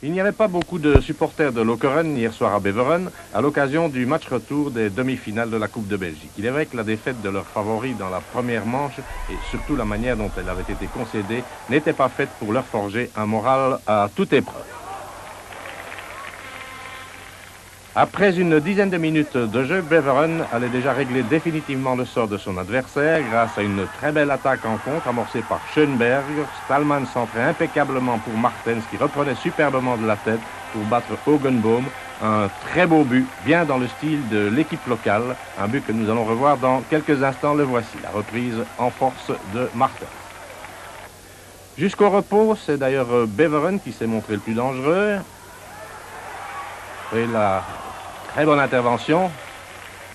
Il n'y avait pas beaucoup de supporters de Lokeren hier soir à Beveren à l'occasion du match retour des demi-finales de la Coupe de Belgique. Il est vrai que la défaite de leurs favoris dans la première manche et surtout la manière dont elle avait été concédée n'était pas faite pour leur forger un moral à toute épreuve. Après une dizaine de minutes de jeu, Beveren allait déjà régler définitivement le sort de son adversaire grâce à une très belle attaque en contre amorcée par Schoenberg. Stallman centrait impeccablement pour Martens qui reprenait superbement de la tête pour battre Hogenboom. Un très beau but, bien dans le style de l'équipe locale. Un but que nous allons revoir dans quelques instants. Le voici, la reprise en force de Martens. Jusqu'au repos, c'est d'ailleurs Beveren qui s'est montré le plus dangereux. Et la très bonne intervention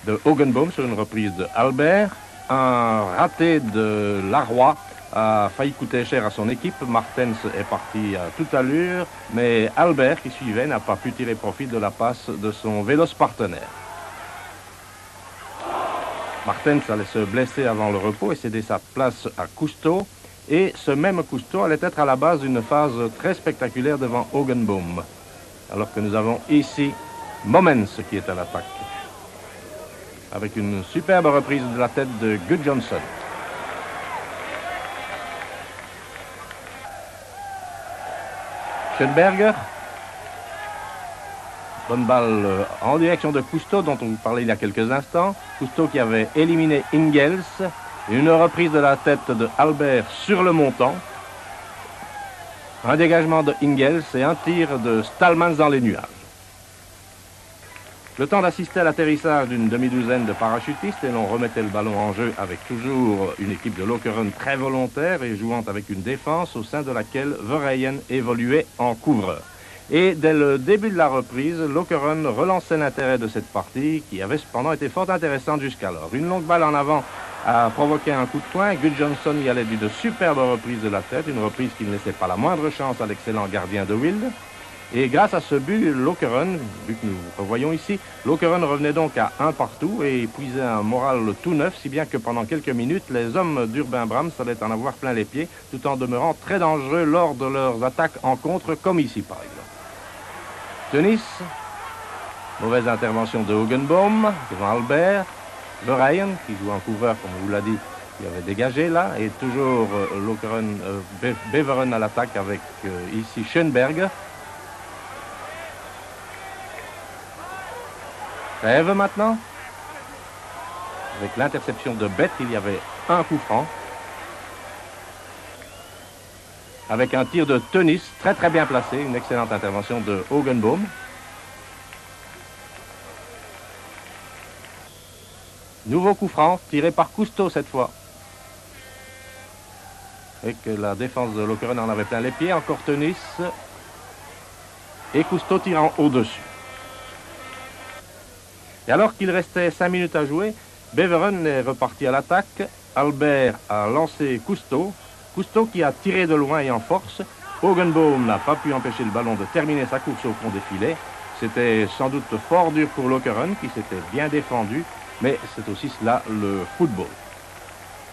de Hogenboom sur une reprise de Albert. Un raté de Laroy a failli coûter cher à son équipe. Martens est parti à toute allure, mais Albert, qui suivait, n'a pas pu tirer profit de la passe de son véloce partenaire. Martens allait se blesser avant le repos et céder sa place à Cousteau. Et ce même Cousteau allait être à la base d'une phase très spectaculaire devant Hogenboom. Alors que nous avons ici Momens qui est à l'attaque. Avec une superbe reprise de la tête de Gudjonsson. Schoenberger. Bonne balle en direction de Cousteau dont on vous parlait il y a quelques instants. Cousteau qui avait éliminé Ingels. Une reprise de la tête de Albert sur le montant. Un dégagement de Ingels et un tir de Stallman dans les nuages. Le temps d'assister à l'atterrissage d'une demi-douzaine de parachutistes et l'on remettait le ballon en jeu avec toujours une équipe de Lokeren très volontaire et jouant avec une défense au sein de laquelle Verheyen évoluait en couvreur. Et dès le début de la reprise, Lokeren relançait l'intérêt de cette partie qui avait cependant été fort intéressante jusqu'alors. Une longue balle en avant a provoqué un coup de poing. Gudjonsson y allait d'une superbe reprise de la tête, une reprise qui ne laissait pas la moindre chance à l'excellent gardien de Wild. Et grâce à ce but, Lokeren, but que nous revoyons ici, Lokeren revenait donc à 1 partout et puisait un moral tout neuf, si bien que pendant quelques minutes, les hommes d'Urbain Brams allaient en avoir plein les pieds, tout en demeurant très dangereux lors de leurs attaques en contre, comme ici par exemple. Tunis, mauvaise intervention de Hogenboom devant Albert. Verheyen, qui joue en couvreur, comme on vous l'a dit, qui avait dégagé là, et toujours Beveren à l'attaque avec ici Schoenberg. Trêve maintenant. Avec l'interception de Bett, il y avait un coup franc. Avec un tir de Tunis très très bien placé, une excellente intervention de Hogenboom. Nouveau coup franc, tiré par Cousteau cette fois. Et que la défense de Lokeren en avait plein les pieds, encore Tunis. Et Cousteau tirant au-dessus. Et alors qu'il restait 5 minutes à jouer, Beveren est reparti à l'attaque. Albert a lancé Cousteau. Cousteau qui a tiré de loin et en force. Hogenboom n'a pas pu empêcher le ballon de terminer sa course au fond des filets. C'était sans doute fort dur pour Lokeren qui s'était bien défendu, mais c'est aussi cela le football.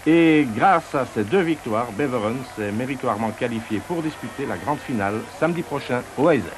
Et grâce à ces 2 victoires, Beveren s'est méritoirement qualifié pour disputer la grande finale samedi prochain au Heysel.